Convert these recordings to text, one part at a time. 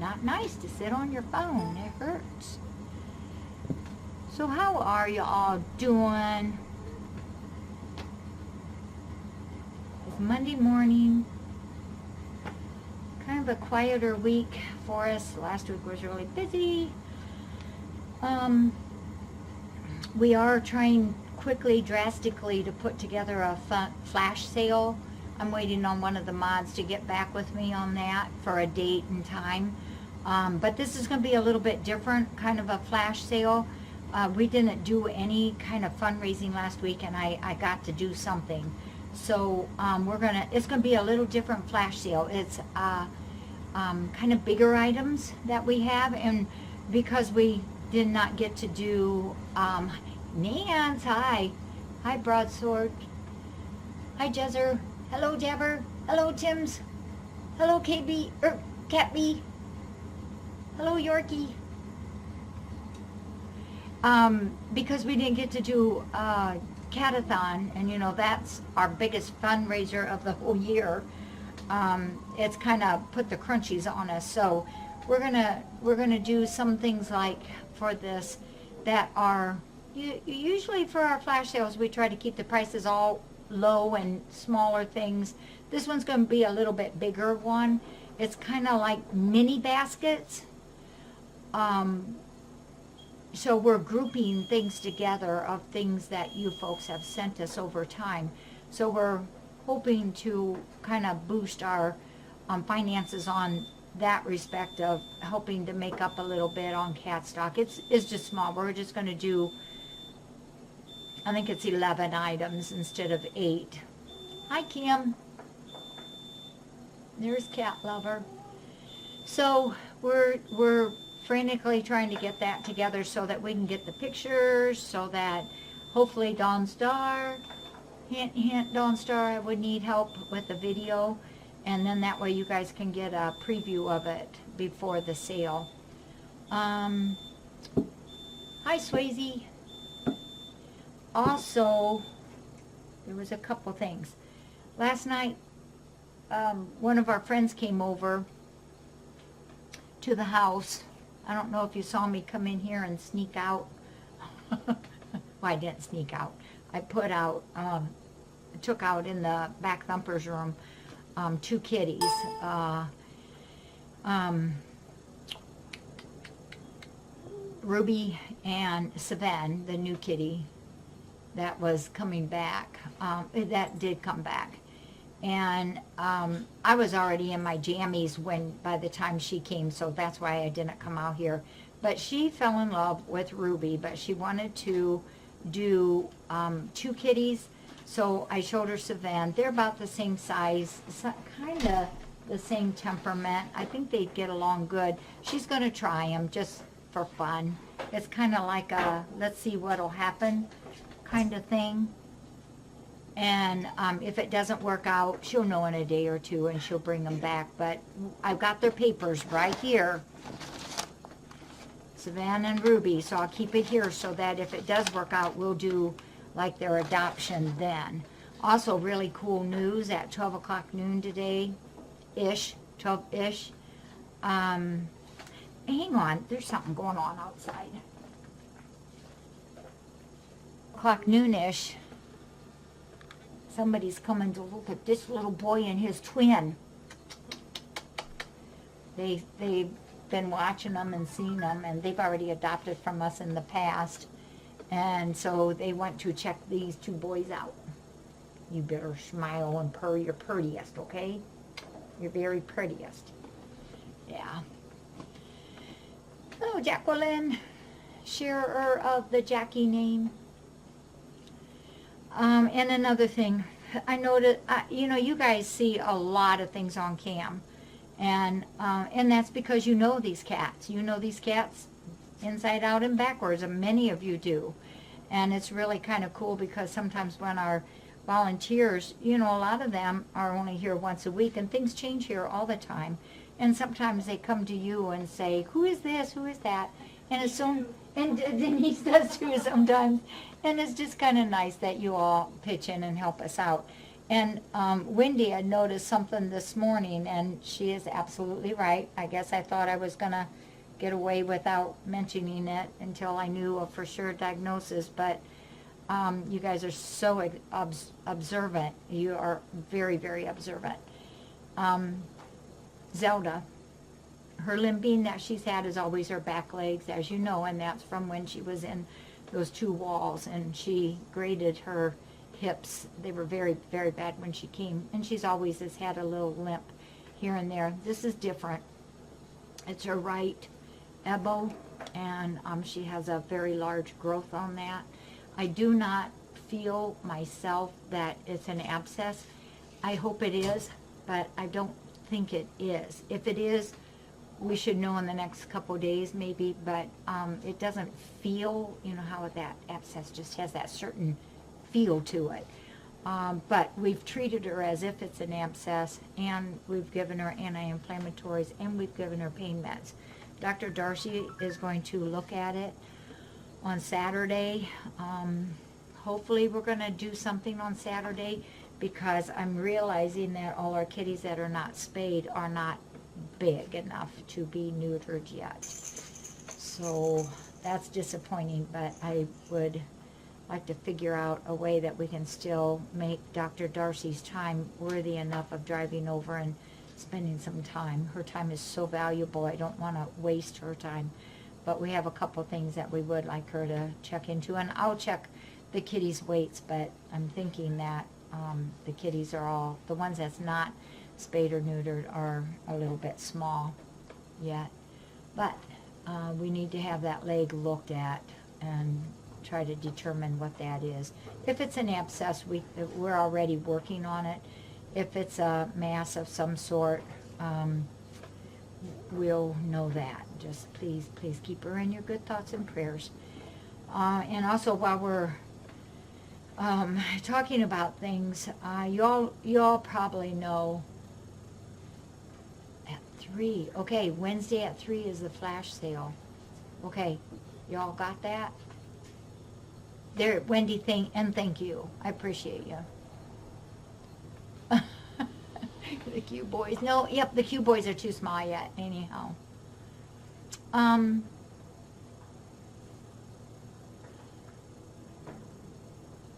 not nice to sit on your phone. It hurts. So how are you all doing? It's Monday morning. Kind of a quieter week for us. Last week was really busy. We are trying quickly, drastically to put together a flash sale. I'm waiting on one of the mods to get back with me on that for a date and time. But this is going to be a little bit different, kind of a flash sale. We didn't do any kind of fundraising last week, and I got to do something. So it's gonna be a little different flash sale. It's kind of bigger items that we have, and because we did not get to do Nance, hi Broadsword, hi Jezzer, hello Jabber, hello Tims, hello KB, Catbee, hello Yorkie. Because we didn't get to do Catathon, and you know that's our biggest fundraiser of the whole year. It's kind of put the crunchies on us. So we're gonna do some things like for this that are usually for our flash sales. We try to keep the prices all low and smaller things. This one's going to be a little bit bigger one. It's kind of like mini baskets. So we're grouping things together of things that you folks have sent us over time. So we're hoping to kind of boost our finances on that respect of helping to make up a little bit on cat stock. It's just small. We're just going to do, I think it's 11 items instead of 8. Hi Kim. There's Cat Lover. So we're frantically trying to get that together so that we can get the pictures, so that hopefully Dawn Star, hint hint Dawn Star, I would need help with the video, and then that way you guys can get a preview of it before the sale. Hi Swayze. Also, there was a couple things. Last night, one of our friends came over to the house. I don't know if you saw me come in here and sneak out. Well, I didn't sneak out. I put out, took out in the back thumper's room 2 kitties. Ruby and Savan, the new kitty that was coming back, that did come back. And I was already in my jammies by the time she came, so that's why I didn't come out here. But she fell in love with Ruby, but she wanted to do 2 kitties, so I showed her Savan. They're about the same size, kind of the same temperament. I think they'd get along good. She's going to try them just for fun. It's kind of like a let's see what'll happen kind of thing. And if it doesn't work out, she'll know in a day or 2 and she'll bring them back. But I've got their papers right here, Savannah and Ruby, so I'll keep it here so that if it does work out, we'll do like their adoption then. Also, really cool news at 12 o'clock noon today-ish, 12-ish. Hang on, there's something going on outside. O'clock noon-ish. Somebody's coming to look at this little boy and his twin. They've been watching them and seeing them, and they've already adopted from us in the past. And so they want to check these 2 boys out. You better smile and purr your prettiest, okay? You're very prettiest. Yeah. Oh, Jacqueline, sharer of the Jacci name. And another thing, I noticed, you know, you guys see a lot of things on cam, and that's because you know these cats. You know these cats inside out and backwards, and many of you do. And it's really kind of cool because sometimes when our volunteers, you know, a lot of them are only here once a week, and things change here all the time. And sometimes they come to you and say, who is this, who is that? And it's so, and Denise does too sometimes. And it's just kind of nice that you all pitch in and help us out. And Wendy had noticed something this morning, and she is absolutely right. I guess I thought I was going to get away without mentioning it until I knew a for sure diagnosis, but you guys are so observant. You are very, very observant. Zelda, her limping that she's had is always her back legs, as you know, and that's from when she was in those 2 walls, and she graded her hips. They were very, very bad when she came, and she's always has had a little limp here and there. This is different. It's her right elbow, and she has a very large growth on that. I do not feel myself that it's an abscess. I hope it is, but I don't think it is. If it is, we should know in the next couple of days maybe, but it doesn't feel, you know how that abscess just has that certain feel to it. But we've treated her as if it's an abscess, and we've given her anti-inflammatories, and we've given her pain meds. Dr. Darcy is going to look at it on Saturday. Hopefully we're going to do something on Saturday, because I'm realizing that all our kitties that are not spayed are not big enough to be neutered yet. So that's disappointing, but I would like to figure out a way that we can still make Dr. Darcy's time worthy enough of driving over and spending some time. Her time is so valuable. I don't want to waste her time. But we have a couple things that we would like her to check into. And I'll check the kitties' weights, but I'm thinking that the kitties are all, the ones that's not spayed or neutered are a little bit small yet. But we need to have that leg looked at and try to determine what that is. If it's an abscess, we're already working on it. If it's a mass of some sort, we'll know that. Just please keep her in your good thoughts and prayers. And also, while we're talking about things, you all probably know at 3. Okay, Wednesday at 3 is the flash sale. Okay, y'all got that? There, Wendy, thank you. I appreciate you. The Q boys. No, yep, the Q boys are too small yet, anyhow.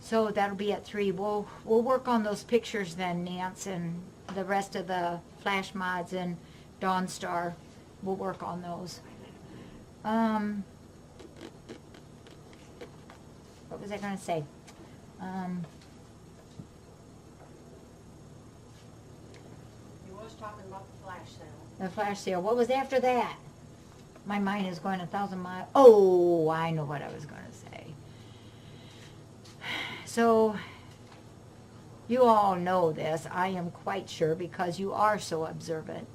So that'll be at 3. We'll work on those pictures then, Nance, and the rest of the flash mods and Dawn Star. We'll work on those. What was I going to say? You was talking about the flash sale. The flash sale. What was after that? My mind is going 1,000 miles. Oh, I know what I was going to say. So, you all know this. I am quite sure, because you are so observant.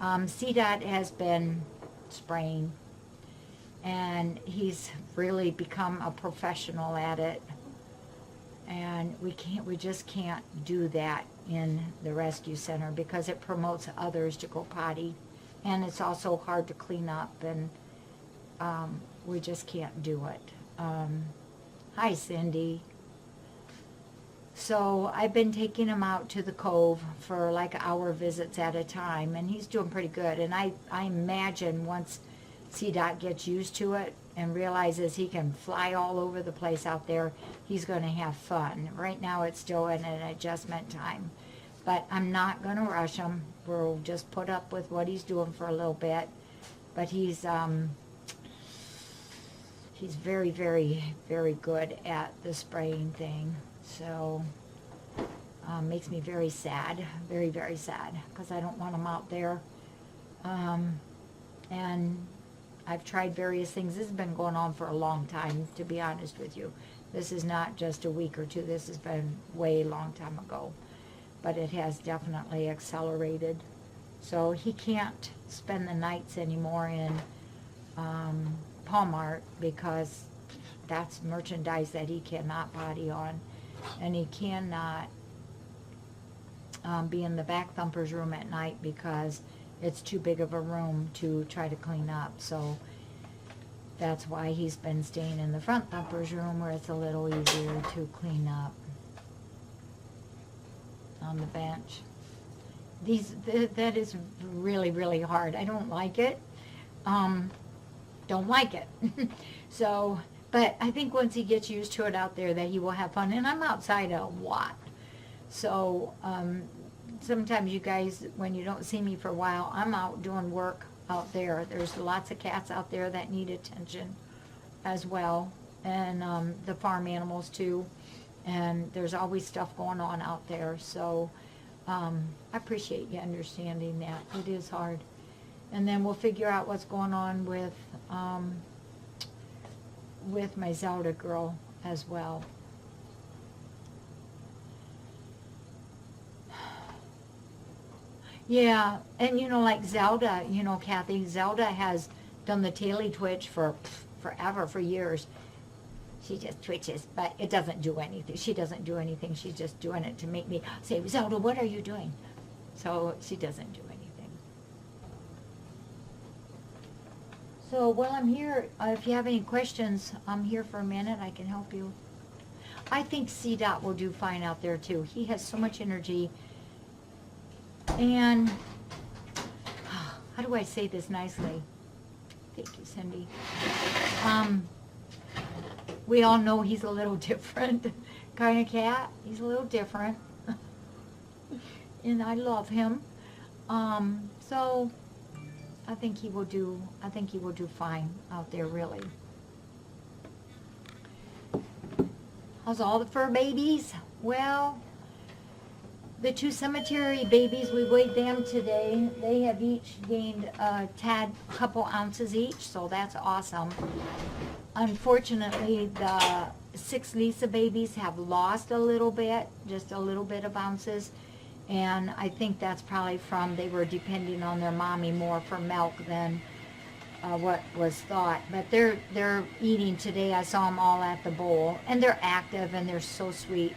CDot has been spraying, and he's really become a professional at it. And we just can't do that in the rescue center, because it promotes others to go potty, and it's also hard to clean up, and we just can't do it. Hi, Cindy. So I've been taking him out to the cove for like hour visits at a time, and he's doing pretty good. And I imagine once CDOT gets used to it and realizes he can fly all over the place out there, he's going to have fun. Right now it's still in an adjustment time. But I'm not going to rush him. We'll just put up with what he's doing for a little bit. But he's very, very, very good at the spraying thing. So makes me very sad, very, very sad, because I don't want him out there. And I've tried various things. This has been going on for a long time, to be honest with you. This is not just a week or two. This has been way long time ago. But it has definitely accelerated. So he can't spend the nights anymore in Walmart, because that's merchandise that he cannot potty on. And he cannot be in the back thumper's room at night, because it's too big of a room to try to clean up. So that's why he's been staying in the front thumper's room, where it's a little easier to clean up. on the bench. That is really, really hard. I don't like it. Don't like it. So, but I think once he gets used to it out there that he will have fun. And I'm outside a lot. So, sometimes you guys, when you don't see me for a while, I'm out doing work out there. There's lots of cats out there that need attention as well. And the farm animals too. And there's always stuff going on out there. So, I appreciate you understanding that. It is hard. And then we'll figure out what's going on with my Zelda girl as well. Yeah, and you know, like Zelda, you know, Kathy, Zelda has done the taily twitch for forever, for years. She just twitches, but it doesn't do anything. She doesn't do anything. She's just doing it to make me say, Zelda, what are you doing? So she doesn't do anything. So while I'm here, if you have any questions, I'm here for a minute. I can help you. I think CDot will do fine out there too. He has so much energy. And how do I say this nicely? Thank you, Cindy. We all know he's a little different kind of cat. He's a little different. And I love him. So I think he will do fine out there, really. How's all the fur babies? Well, the 2 cemetery babies, we weighed them today. They have each gained a couple ounces each, so that's awesome. Unfortunately, the 6 Lisa babies have lost a little bit, just a little bit of ounces. And I think that's probably from they were depending on their mommy more for milk than what was thought. But they're eating today. I saw them all at the bowl. And they're active and they're so sweet.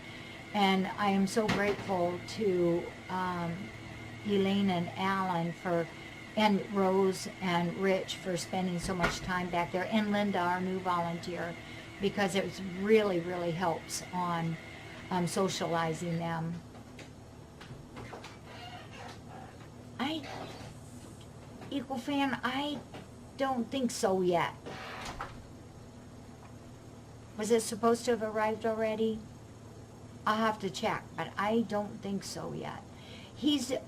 And I am so grateful to Elaine and Alan and Rose and Rich for spending so much time back there. And Linda, our new volunteer, because it really, really helps on socializing them. Equal Fan, I don't think so yet. Was it supposed to have arrived already? I'll have to check, but I don't think so yet.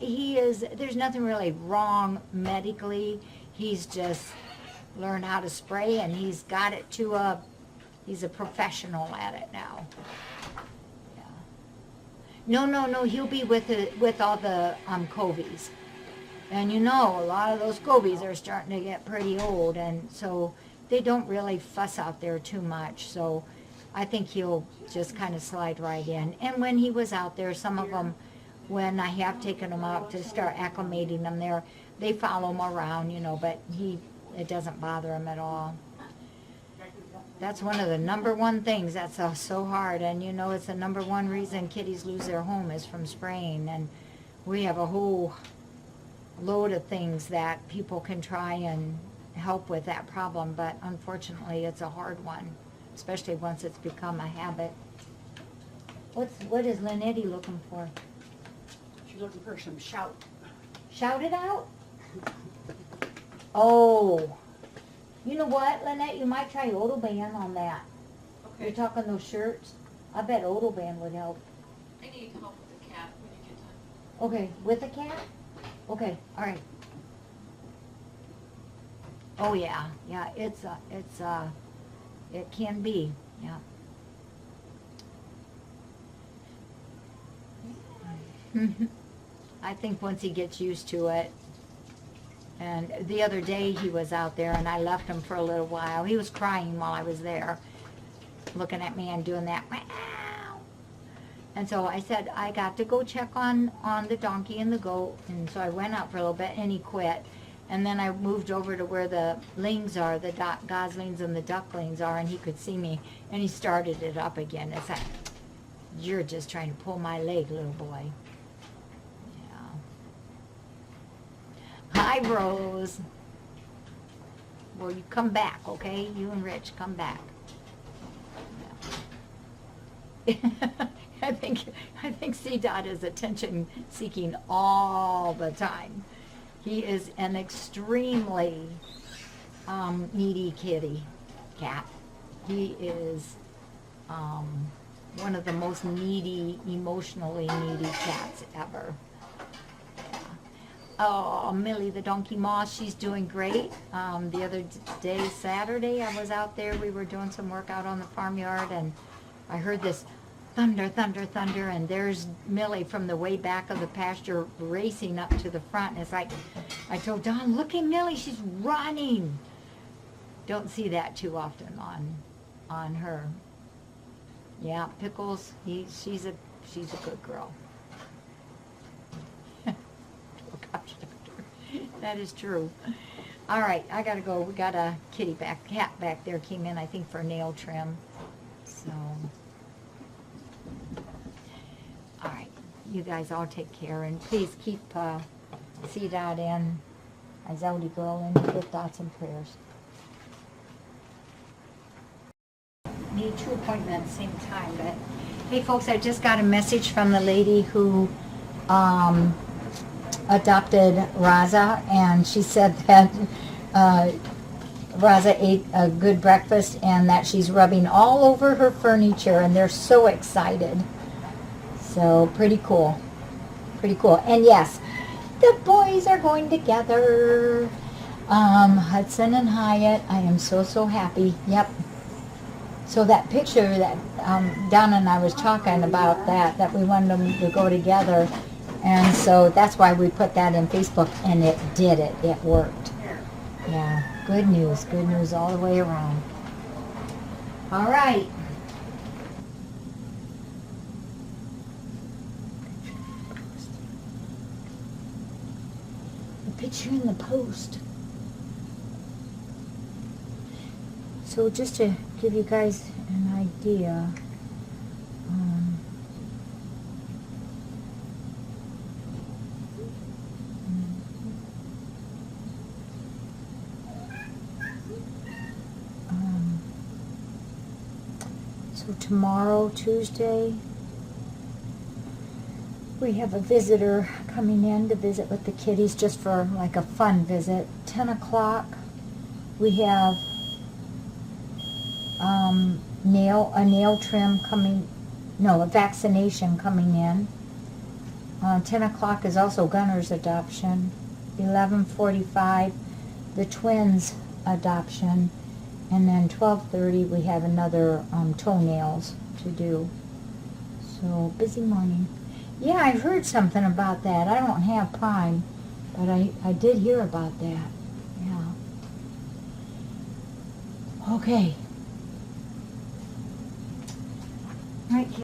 There's nothing really wrong medically. He's just learned how to spray and he's got it he's a professional at it now. Yeah. No, he'll be with all the covies. And you know, a lot of those covies are starting to get pretty old, and so they don't really fuss out there too much. So I think he'll just kind of slide right in. And when he was out there, some of them, when I have taken them out to start acclimating them there, they follow him around, you know, but it doesn't bother him at all. That's one of the #1 things that's so hard. And you know, it's the #1 reason kitties lose their home is from spraying. And we have a whole load of things that people can try and help with that problem, but unfortunately it's a hard one, especially once it's become a habit. What is Lynette looking for? She's looking for some shout. Shout it out? Oh, you know what, Lynette, you might try Odoban on that. Okay. You're talking those shirts? I bet Odoban would help. I need help with the cat when you get time. Okay, with a cat? Okay, all right. Oh yeah, it can be, yeah. I think once he gets used to it. And the other day he was out there and I left him for a little while. He was crying while I was there, looking at me and doing that. And so I said, I got to go check on the donkey and the goat. And so I went out for a little bit and he quit. And then I moved over to where the lings are, the goslings and the ducklings are, and he could see me. And he started it up again. It's like, you're just trying to pull my leg, little boy. Yeah. Hi, Rose. Well, you come back, okay? You and Rich, come back. Yeah. I think CDot is attention seeking all the time. He is an extremely needy cat. He is one of the most needy, emotionally needy cats ever. Yeah. Oh, Millie the donkey moth, she's doing great. The other day, Saturday, I was out there. We were doing some work out on the farmyard, and I heard this thunder, thunder, thunder, and there's Millie from the way back of the pasture racing up to the front. And it's like, I told Don, look at Millie, she's running. Don't see that too often on her. Yeah, Pickles, she's a good girl. Oh gosh, that is true. All right, I gotta go. We got a cat back there came in, I think, for nail trim. So, all right, you guys all take care, and please keep CDot and Zelda girl in your good thoughts and prayers. Need 2 appointments same time, but hey folks, I just got a message from the lady who adopted Raza, and she said that Raza ate a good breakfast and that she's rubbing all over her furniture, and they're so excited. So pretty cool. And yes, the boys are going together. Hudson and Hyatt, I am so happy. Yep. So that picture that Donna and I was talking about, that we wanted them to go together, and so that's why we put that in Facebook, and it did it. It worked. Yeah, good news all the way around. All right. The picture in the post. So just to give you guys an idea, so tomorrow, Tuesday, we have a visitor coming in to visit with the kitties, just for like a fun visit. 10 o'clock, we have a nail trim coming, no, a vaccination coming in. 10 o'clock is also Gunner's adoption. 11:45, the twins adoption. And then 12:30, we have another toenails to do. So, busy morning. Yeah, I heard something about that. I don't have Prime, but I did hear about that. Yeah. Okay. All right.